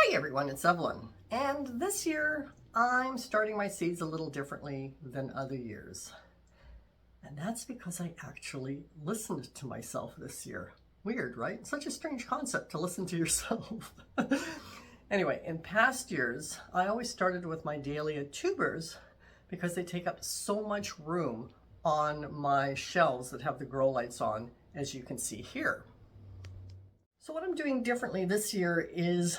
Hey everyone, it's Evelyn, and this year I'm starting my seeds a little differently than other years. And that's because I actually listened to myself this year. Weird, right? Such a strange concept to listen to yourself. Anyway, in past years, I always started with my Dahlia tubers because they take up so much room on my shelves that have the grow lights on, as you can see here. So what I'm doing differently this year is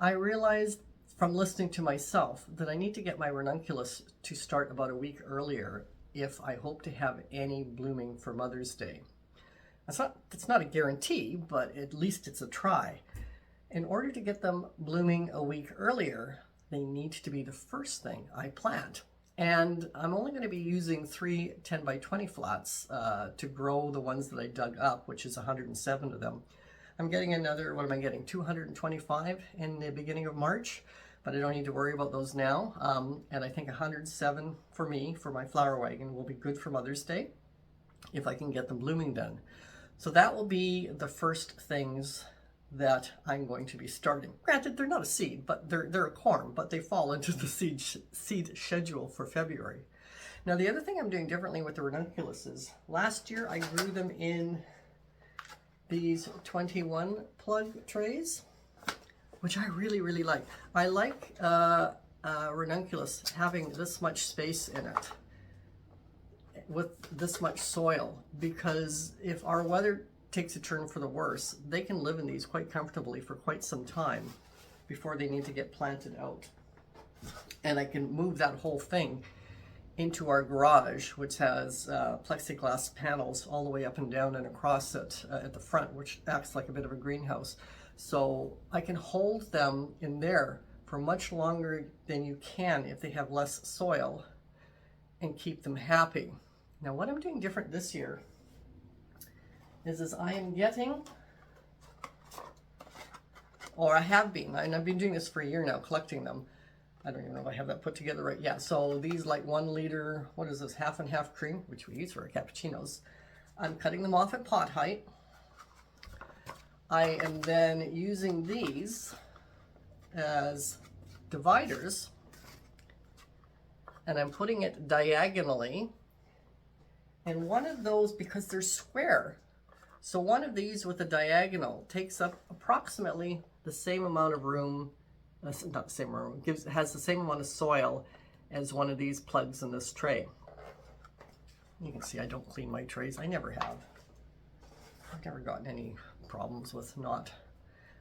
I realized from listening to myself that I need to get my ranunculus to start about a week earlier if I hope to have any blooming for Mother's Day. It's not a guarantee, but at least it's a try. In order to get them blooming a week earlier, they need to be the first thing I plant. And I'm only going to be using 3 10 by 20 flats to grow the ones that I dug up, which is 107 of them. I'm getting another, what am I getting, 225 in the beginning of March, but I don't need to worry about those now. And I think 107 for me, for my flower wagon, will be good for Mother's Day if I can get them blooming then. So that will be the first things that I'm going to be starting. Granted, they're not a seed, but they're a corm, but they fall into the seed schedule for February. Now, the other thing I'm doing differently with the ranunculus is last year I grew them in these 21 plug trays, which I really like. I like ranunculus having this much space in it with this much soil, because if our weather takes a turn for the worse, they can live in these quite comfortably for quite some time before they need to get planted out. And I can move that whole thing into our garage, which has plexiglass panels all the way up and down and across it at the front, which acts like a bit of a greenhouse. So I can hold them in there for much longer than you can if they have less soil and keep them happy. Now, what I'm doing different this year is I am getting, or I have been, and I've been doing this for a year now, collecting them. I don't even know if I have that put together right. Yeah, so these like 1 liter, what is this, half and half cream, which we use for our cappuccinos. I'm cutting them off at pot height. I am then using these as dividers, and I'm putting it diagonally. And one of those, because they're square, so one of these with a diagonal takes up approximately the same amount of room. Not the same room, has the same amount of soil as one of these plugs in this tray. You can see I don't clean my trays. I never have. I've never gotten any problems with not.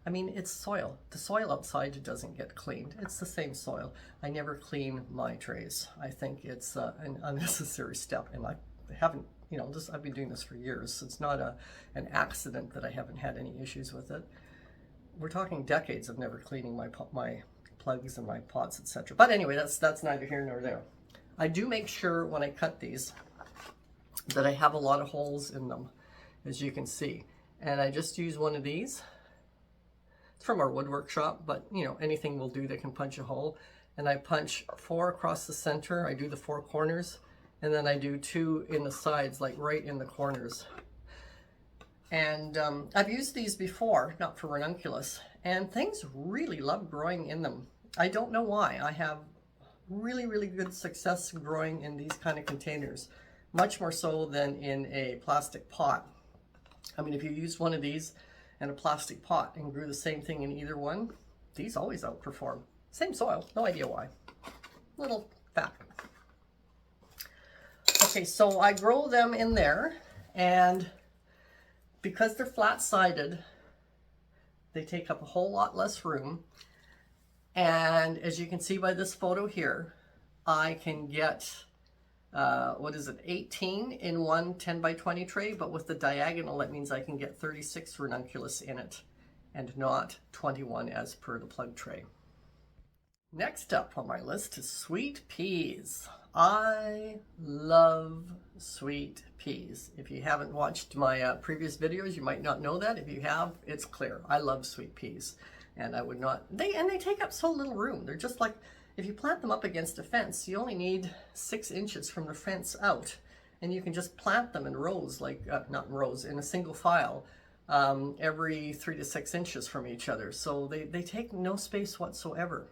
I mean, it's soil. The soil outside doesn't get cleaned. It's the same soil. I never clean my trays. I think it's an unnecessary step, and I haven't, I've been doing this for years. It's not an accident that I haven't had any issues with it. We're talking decades of never cleaning my plugs and my pots, etc. But anyway, that's neither here nor there. I do make sure when I cut these that I have a lot of holes in them, as you can see. And I just use one of these. It's from our woodwork shop, but anything will do that can punch a hole. And I punch 4 across the center. I do the 4 corners, and then I do 2 in the sides, like right in the corners. And I've used these before, not for ranunculus, and things really love growing in them. I don't know why. I have really good success growing in these kind of containers, much more so than in a plastic pot. I mean, if you used one of these in a plastic pot and grew the same thing in either one, these always outperform. Same soil, no idea why. Little fact. Okay, so I grow them in there, and because they're flat-sided, they take up a whole lot less room. And as you can see by this photo here, I can get, 18 in one 10 by 20 tray, but with the diagonal, that means I can get 36 ranunculus in it and not 21 as per the plug tray. Next up on my list is sweet peas. I love sweet peas. If you haven't watched my previous videos, you might not know that. If you have, it's clear. I love sweet peas, and I would not. They take up so little room. They're just like, if you plant them up against a fence, you only need 6 inches from the fence out, and you can just plant them in rows, like not in rows, in a single file, every 3 to 6 inches from each other. So they take no space whatsoever.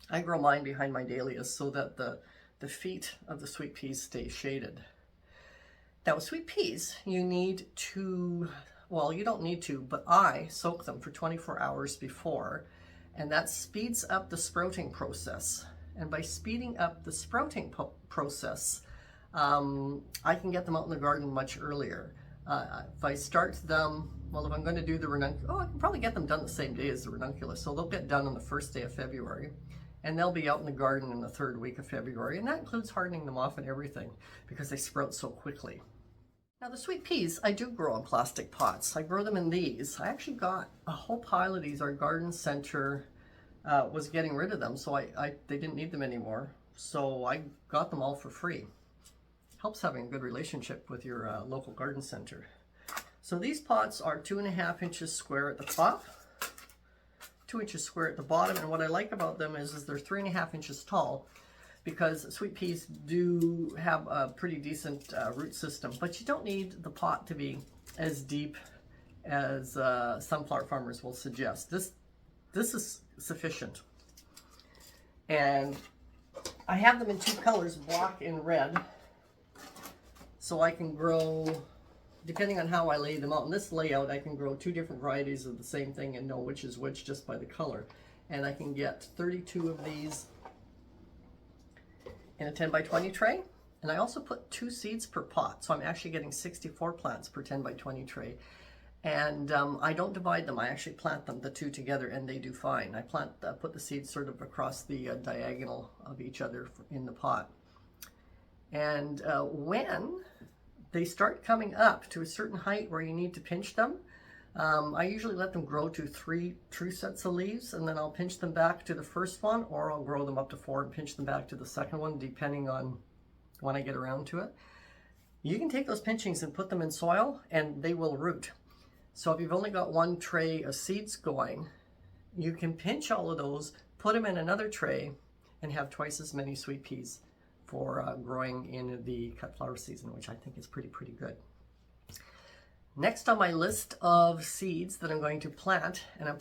I grow mine behind my dahlias so that the feet of the sweet peas stay shaded. Now with sweet peas, you need to, well, you don't need to, but I soak them for 24 hours before, and that speeds up the sprouting process. And by speeding up the sprouting process, I can get them out in the garden much earlier. If I start them, well, if I'm going to do the ranunculus, I can probably get them done the same day as the ranunculus. So they'll get done on the first day of February, and they'll be out in the garden in the 3rd week of February. And that includes hardening them off and everything because they sprout so quickly. Now the sweet peas, I do grow in plastic pots. I grow them in these. I actually got a whole pile of these. Our garden center was getting rid of them, so they didn't need them anymore. So I got them all for free. Helps having a good relationship with your local garden center. So these pots are 2.5 inches square at the top, 2 inches square at the bottom, and what I like about them is they're 3.5 inches tall, because sweet peas do have a pretty decent root system, but you don't need the pot to be as deep as sunflower farmers will suggest. This is sufficient. And I have them in 2 colors, black and red, so I can grow, depending on how I lay them out. In this layout, I can grow 2 different varieties of the same thing and know which is which just by the color. And I can get 32 of these in a 10 by 20 tray. And I also put 2 seeds per pot, so I'm actually getting 64 plants per 10 by 20 tray. And I don't divide them. I actually plant them, the 2 together, and they do fine. I put the seeds sort of across the diagonal of each other in the pot. And when they start coming up to a certain height where you need to pinch them, I usually let them grow to 3 true sets of leaves, and then I'll pinch them back to the first one, or I'll grow them up to 4 and pinch them back to the second one, depending on when I get around to it. You can take those pinchings and put them in soil, and they will root. So if you've only got 1 tray of seeds going, you can pinch all of those, put them in another tray, and have twice as many sweet peas for growing in the cut flower season, which I think is pretty good. Next on my list of seeds that I'm going to plant, and I'm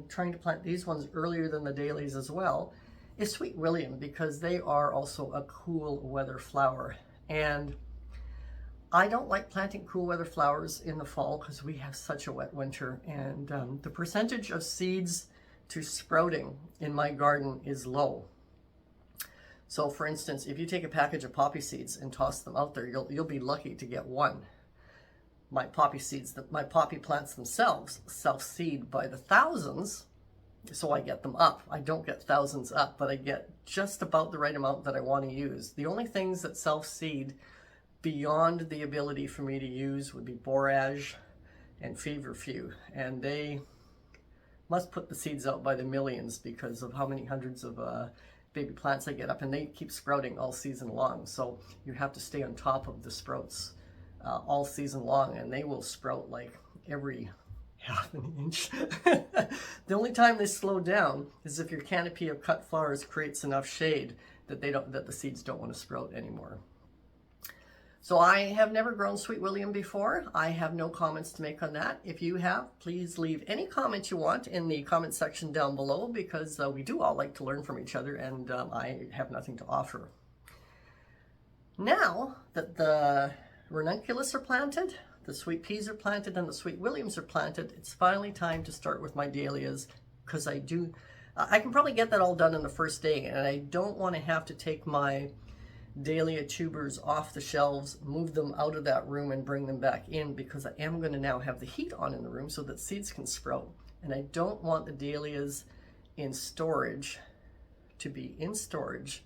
trying to plant these ones earlier than the dahlias as well, is Sweet William, because they are also a cool weather flower. And I don't like planting cool weather flowers in the fall because we have such a wet winter, and the percentage of seeds to sprouting in my garden is low. So for instance, if you take a package of poppy seeds and toss them out there, you'll be lucky to get 1. My poppy plants themselves self-seed by the thousands, so I get them up. I don't get thousands up, but I get just about the right amount that I want to use. The only things that self-seed beyond the ability for me to use would be borage and feverfew, and they must put the seeds out by the millions because of how many hundreds of baby plants I get up, and they keep sprouting all season long. So you have to stay on top of the sprouts all season long, and they will sprout like every half an inch. The only time they slow down is if your canopy of cut flowers creates enough shade that the seeds don't want to sprout anymore. So I have never grown Sweet William before. I have no comments to make on that. If you have, please leave any comment you want in the comment section down below, because we do all like to learn from each other, and I have nothing to offer. Now that the ranunculus are planted, the sweet peas are planted, and the Sweet Williams are planted, it's finally time to start with my dahlias, because I can probably get that all done in the first day, and I don't want to have to take my dahlia tubers off the shelves, move them out of that room and bring them back in, because I am going to now have the heat on in the room so that seeds can sprout. And I don't want the dahlias in storage to be in storage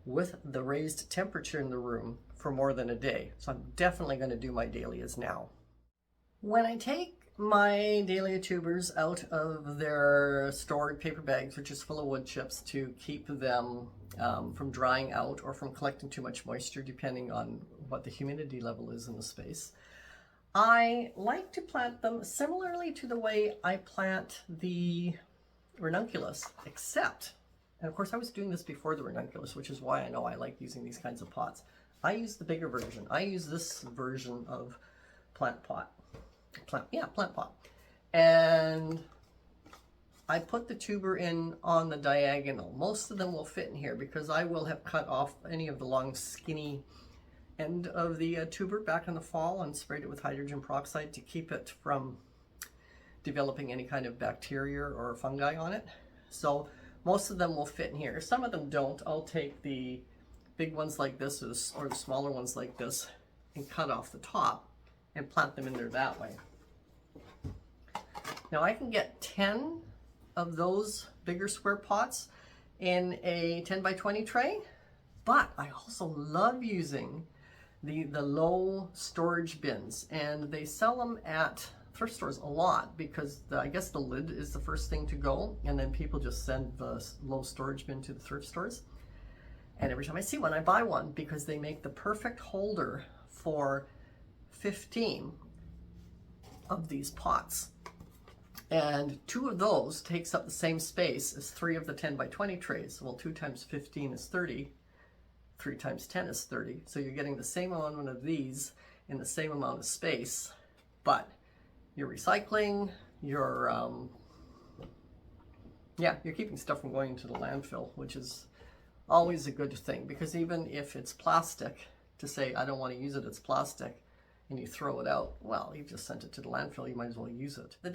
with the raised temperature in the room for more than a day. So I'm definitely going to do my dahlias now. When I take my dahlia tubers out of their stored paper bags, which is full of wood chips, to keep them from drying out or from collecting too much moisture, depending on what the humidity level is in the space, I like to plant them similarly to the way I plant the ranunculus, except, and of course I was doing this before the ranunculus, which is why I know I like using these kinds of pots. I use the bigger version. I use this version of plant pot. plant pot. And I put the tuber in on the diagonal. Most of them will fit in here because I will have cut off any of the long skinny end of the tuber back in the fall and sprayed it with hydrogen peroxide to keep it from developing any kind of bacteria or fungi on it. So most of them will fit in here. Some of them don't. I'll take the big ones like this or the smaller ones like this and cut off the top and plant them in there that way. Now I can get 10 of those bigger square pots in a 10 by 20 tray, but I also love using the low storage bins, and they sell them at thrift stores a lot because I guess the lid is the first thing to go, and then people just send the low storage bin to the thrift stores. And every time I see one, I buy one because they make the perfect holder for 15 of these pots. And 2 of those takes up the same space as 3 of the 10 by 20 trays. Well, 2 times 15 is 30. 3 times 10 is 30. So you're getting the same amount of these in the same amount of space, but you're recycling, you're keeping stuff from going into the landfill, which is always a good thing, because even if it's plastic, to say I don't want to use it, it's plastic, and you throw it out, well, you've just sent it to the landfill, you might as well use it. The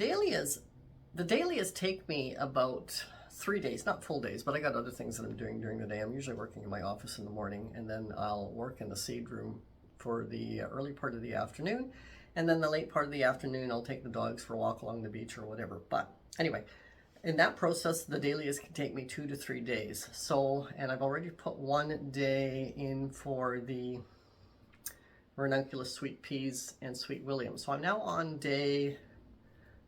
dahlias take me about 3 days, not full days, but I got other things that I'm doing during the day. I'm usually working in my office in the morning, and then I'll work in the seed room for the early part of the afternoon, and then the late part of the afternoon I'll take the dogs for a walk along the beach or whatever. But anyway, in that process, the dahlias can take me 2 to 3 days. So, and I've already put 1 day in for the ranunculus, sweet peas, and sweet william. So I'm now on day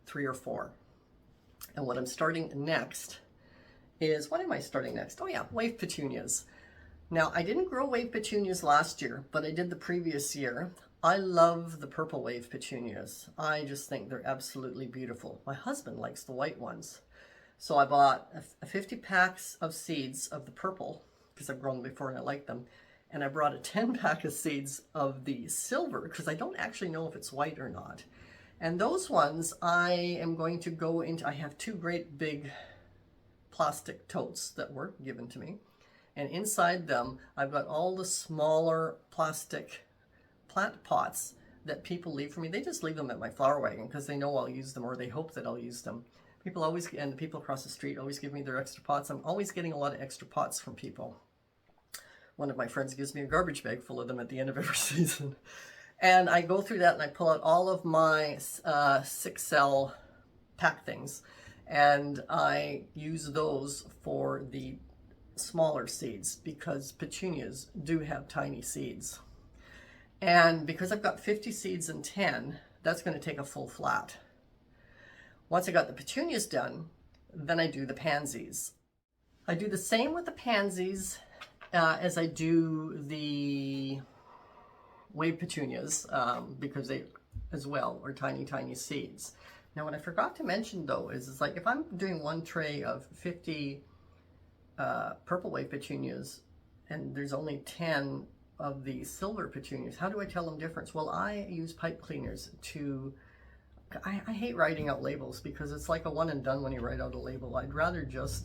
3 or 4. And what I'm starting next is, what am I starting next? Oh yeah, wave petunias. Now, I didn't grow wave petunias last year, but I did the previous year. I love the purple wave petunias. I just think they're absolutely beautiful. My husband likes the white ones. So I bought 50 packs of seeds of the purple, because I've grown them before and I like them. And I brought a 10 pack of seeds of the silver, because I don't actually know if it's white or not. And those ones I am going to go into, I have 2 great big plastic totes that were given to me. And inside them, I've got all the smaller plastic plant pots that people leave for me. They just leave them at my flower wagon because they know I'll use them, or they hope that I'll use them. People always, and the people across the street always give me their extra pots. I'm always getting a lot of extra pots from people. One of my friends gives me a garbage bag full of them at the end of every season. And I go through that and I pull out all of my 6-cell pack things, and I use those for the smaller seeds because petunias do have tiny seeds. And because I've got 50 seeds in 10, that's going to take a full flat. Once I got the petunias done, then I do the pansies. I do the same with the pansies as I do the wave petunias because they as well are tiny, tiny seeds. Now, what I forgot to mention though is like if I'm doing 1 tray of 50 purple wave petunias and there's only 10 of the silver petunias, how do I tell them difference? Well, I use pipe cleaners to, I hate writing out labels because it's like a one and done when you write out a label. I'd rather just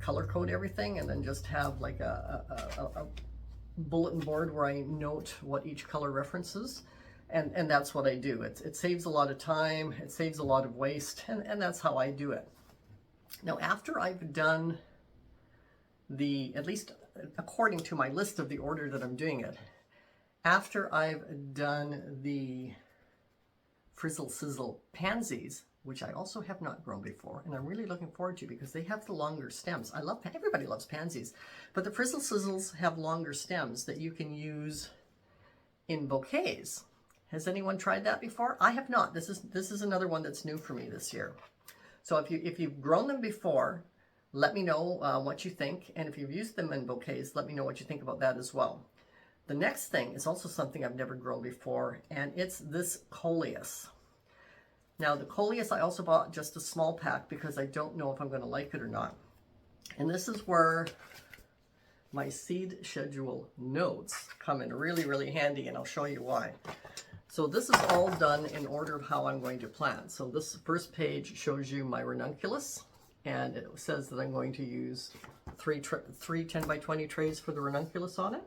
color code everything and then just have like a bulletin board where I note what each color references. And that's what I do. It saves a lot of time, it saves a lot of waste, and that's how I do it. Now, after I've done at least according to my list of the order that I'm doing it, after I've done the Frizzle Sizzle pansies, which I also have not grown before, and I'm really looking forward to because they have the longer stems. Everybody loves pansies, but the Frizzle Sizzles have longer stems that you can use in bouquets. Has anyone tried that before? I have not. This is another one that's new for me this year. So if you've grown them before, let me know what you think. And if you've used them in bouquets, let me know what you think about that as well. The next thing is also something I've never grown before, and it's this coleus. Now, the coleus I also bought just a small pack because I don't know if I'm going to like it or not. And this is where my seed schedule notes come in really, really handy, and I'll show you why. So this is all done in order of how I'm going to plant. So this first page shows you my ranunculus, and it says that I'm going to use three 10 by 20 trays for the ranunculus on it.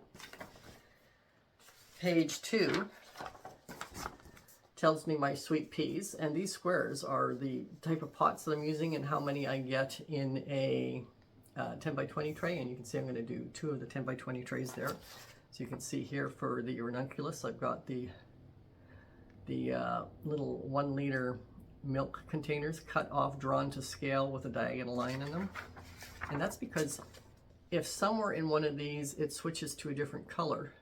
Page 2 tells me my sweet peas, and these squares are the type of pots that I'm using and how many I get in a 10 by 20 tray. And you can see I'm going to do 2 of the 10 by 20 trays there. So you can see here for the ranunculus, I've got the little 1 liter milk containers cut off, drawn to scale with a diagonal line in them. And that's because if somewhere in one of these it switches to a different color,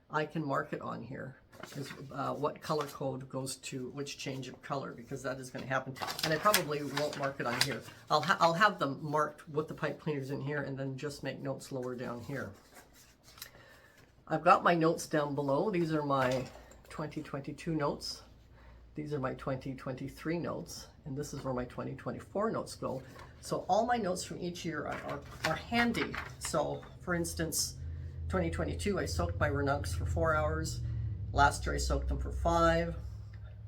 I can mark it on here as what color code goes to which change of color, because that is going to happen. And I probably won't mark it on here. I'll have them marked with the pipe cleaners in here and then just make notes lower down here. I've got my notes down below. These are my 2022 notes. These are my 2023 notes, and this is where my 2024 notes go. So all my notes from each year are handy. So for instance, 2022, I soaked my ranuncs for 4 hours. Last year I soaked them for 5.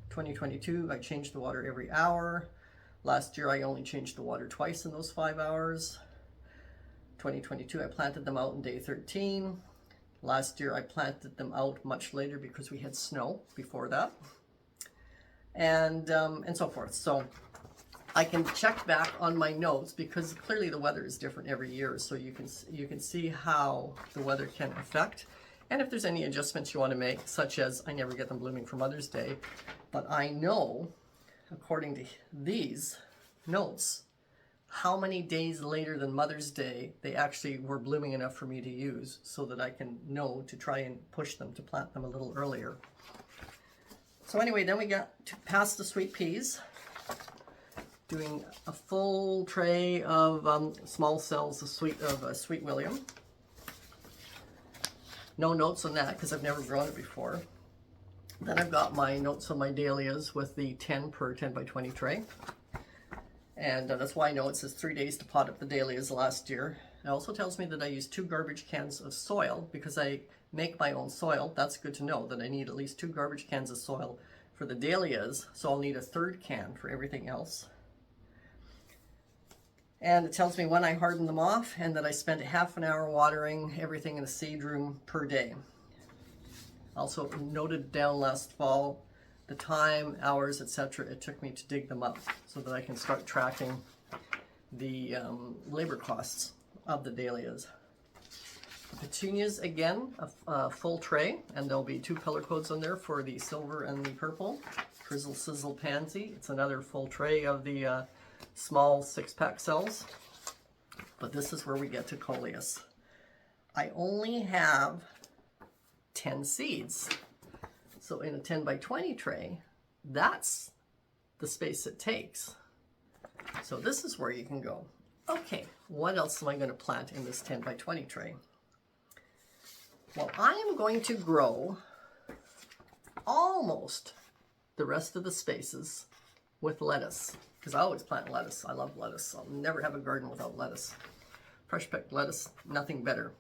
2022, I changed the water every hour. Last year I only changed the water twice in those 5 hours. 2022, I planted them out on day 13. Last year I planted them out much later because we had snow before that, and so forth. So I can check back on my notes because clearly the weather is different every year, so you can see how the weather can affect. And if there's any adjustments you want to make, such as I never get them blooming for Mother's Day, but I know according to these notes how many days later than Mother's Day they actually were blooming enough for me to use, so that I can know to try and push them to plant them a little earlier. So anyway, then we got to past the sweet peas, doing a full tray of small cells of Sweet William. No notes on that because I've never grown it before. Then I've got my notes on my dahlias with the 10 per 10 by 20 tray. And that's why I know it says 3 days to pot up the dahlias last year. It also tells me that I use 2 garbage cans of soil because I make my own soil. That's good to know that I need at least 2 garbage cans of soil for the dahlias, so I'll need a 3rd can for everything else. And it tells me when I harden them off and that I spent ½ an hour watering everything in the seed room per day. Also noted down last fall the time, hours, etc. it took me to dig them up so that I can start tracking the labor costs of the dahlias. The petunias, again, a full tray, and there'll be 2 color codes on there for the silver and the purple. Frizzle Sizzle Pansy, it's another full tray of the small 6-pack cells. But this is where we get to coleus. I only have 10 seeds. So in a 10 by 20 tray, that's the space it takes. So this is where you can go, okay, what else am I going to plant in this 10 by 20 tray? Well, I am going to grow almost the rest of the spaces with lettuce, because I always plant lettuce. I love lettuce. I'll never have a garden without lettuce. Fresh picked lettuce, nothing better.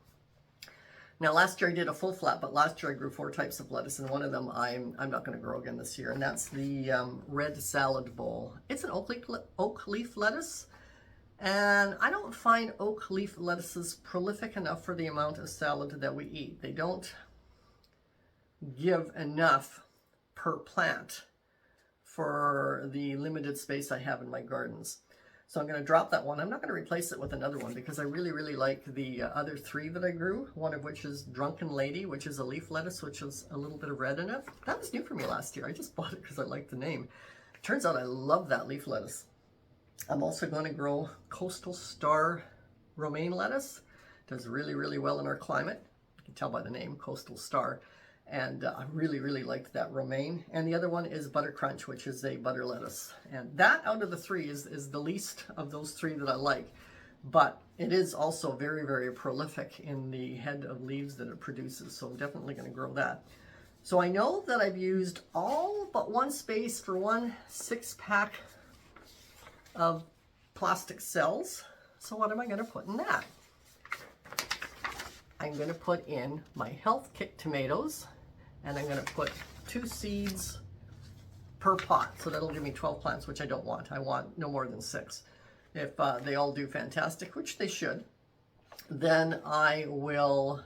Now last year I did a full flat, but last year I grew 4 types of lettuce, and one of them I'm not going to grow again this year, and that's the red salad bowl. It's an oak leaf lettuce, and I don't find oak leaf lettuces prolific enough for the amount of salad that we eat. They don't give enough per plant for the limited space I have in my gardens. So I'm going to drop that one. I'm not going to replace it with another one because I really, really like the other 3 that I grew, one of which is Drunken Lady, which is a leaf lettuce, which is a little bit of red in it. That was new for me last year. I just bought it because I liked the name. Turns out I love that leaf lettuce. I'm also going to grow Coastal Star romaine lettuce. It does really, really well in our climate. You can tell by the name, Coastal Star. And I really, really liked that romaine. And the other one is Butter Crunch, which is a butter lettuce. And that out of the 3 is the least of those 3 that I like. But it is also very, very prolific in the head of leaves that it produces. So I'm definitely going to grow that. So I know that I've used all but one space for one 6-pack of plastic cells. So what am I going to put in that? I'm going to put in my Health Kit tomatoes. And I'm going to put 2 seeds per pot. So that'll give me 12 plants, which I don't want. I want no more than 6. If they all do fantastic, which they should, then I will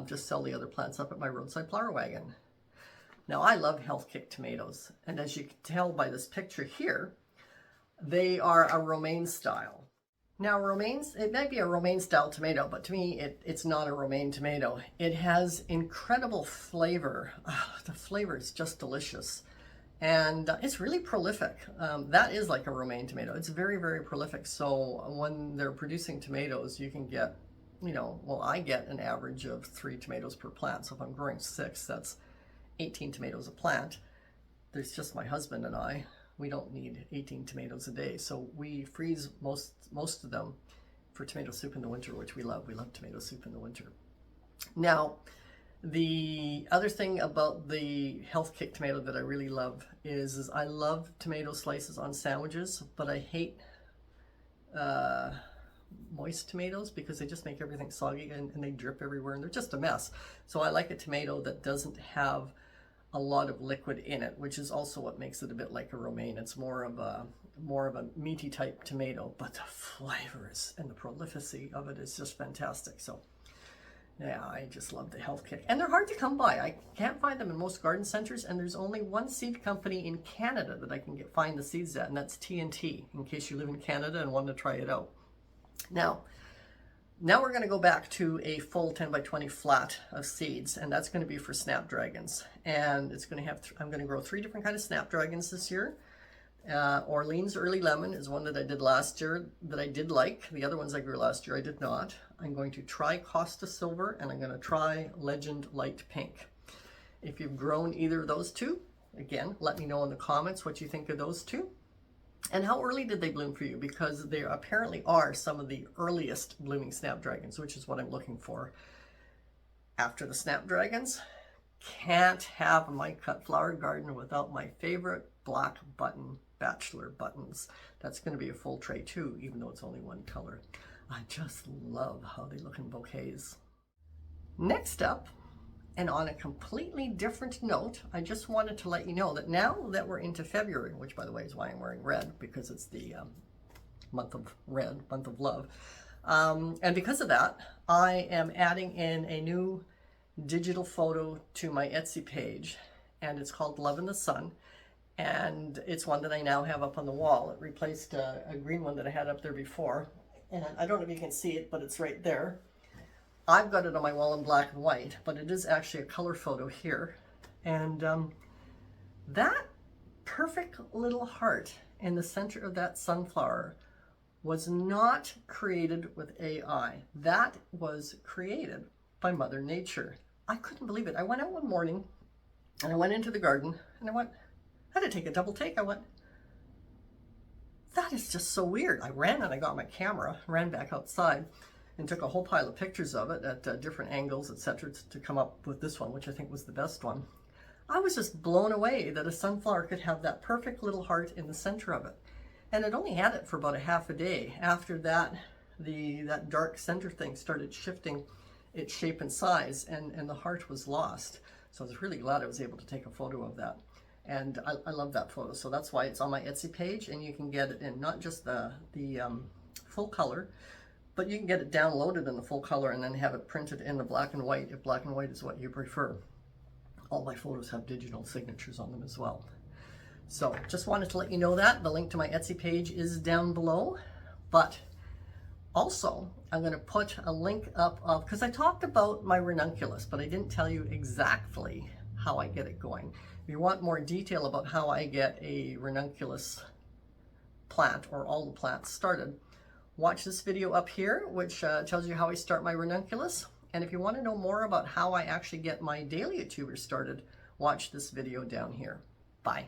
just sell the other plants up at my roadside flower wagon. Now, I love health kick tomatoes, and as you can tell by this picture here, they are a romaine style. Now, romaines, it might be a romaine style tomato, but to me, it's not a romaine tomato. It has incredible flavor. Oh, the flavor is just delicious. And it's really prolific. That is like a romaine tomato. It's very, very prolific. So when they're producing tomatoes, you can get, well, I get an average of 3 tomatoes per plant. So if I'm growing 6, that's 18 tomatoes a plant. There's just my husband and I. We don't need 18 tomatoes a day. So we freeze most of them for tomato soup in the winter, which we love. We love tomato soup in the winter. Now, the other thing about the health kick tomato that I really love is I love tomato slices on sandwiches, but I hate moist tomatoes because they just make everything soggy and they drip everywhere and they're just a mess. So I like a tomato that doesn't have a lot of liquid in it, which is also what makes it a bit like a romaine. It's more of a meaty type tomato, but the flavors and the prolificity of it is just fantastic. So yeah, I just love the health kick. And they're hard to come by. I can't find them in most garden centers, and there's only one seed company in Canada that I can find the seeds at, and that's T&T, in case you live in Canada and want to try it out. Now we're going to go back to a full 10 by 20 flat of seeds, and that's going to be for Snapdragons. And it's going to have, I'm going to grow 3 different kinds of Snapdragons this year. Orleans Early Lemon is one that I did last year that I did like. The other ones I grew last year I did not. I'm going to try Costa Silver, and I'm going to try Legend Light Pink. If you've grown either of those 2, again, let me know in the comments what you think of those 2. And how early did they bloom for you? Because they apparently are some of the earliest blooming Snapdragons, which is what I'm looking for. After the Snapdragons, can't have my cut flower garden without my favorite black button bachelor buttons. That's going to be a full tray too, even though it's only one color. I just love how they look in bouquets. Next up, and on a completely different note, I just wanted to let you know that now that we're into February, which by the way is why I'm wearing red, because it's the month of red, month of love. And because of that, I am adding in a new digital photo to my Etsy page, and it's called Love in the Sun. And it's one that I now have up on the wall. It replaced a green one that I had up there before. And I don't know if you can see it, but it's right there. I've got it on my wall in black and white, but it is actually a color photo here. And that perfect little heart in the center of that sunflower was not created with AI. That was created by Mother Nature. I couldn't believe it. I went out one morning and I went into the garden and I had to take a double take. I went, that is just so weird. I ran and I got my camera, ran back outside and took a whole pile of pictures of it at different angles, etc., to come up with this one, which I think was the best one. I was just blown away that a sunflower could have that perfect little heart in the center of it. And it only had it for about a half a day. After that, that dark center thing started shifting its shape and size, and the heart was lost. So I was really glad I was able to take a photo of that. And I love that photo, so that's why it's on my Etsy page, and you can get it in not just the full color, but you can get it downloaded in the full color and then have it printed in the black and white, if black and white is what you prefer. All my photos have digital signatures on them as well. So just wanted to let you know that. The link to my Etsy page is down below, but also I'm going to put a link up of, because I talked about my ranunculus, but I didn't tell you exactly how I get it going. If you want more detail about how I get a ranunculus plant or all the plants started, watch this video up here, which tells you how I start my ranunculus. And if you want to know more about how I actually get my Dahlia tubers started, watch this video down here. Bye.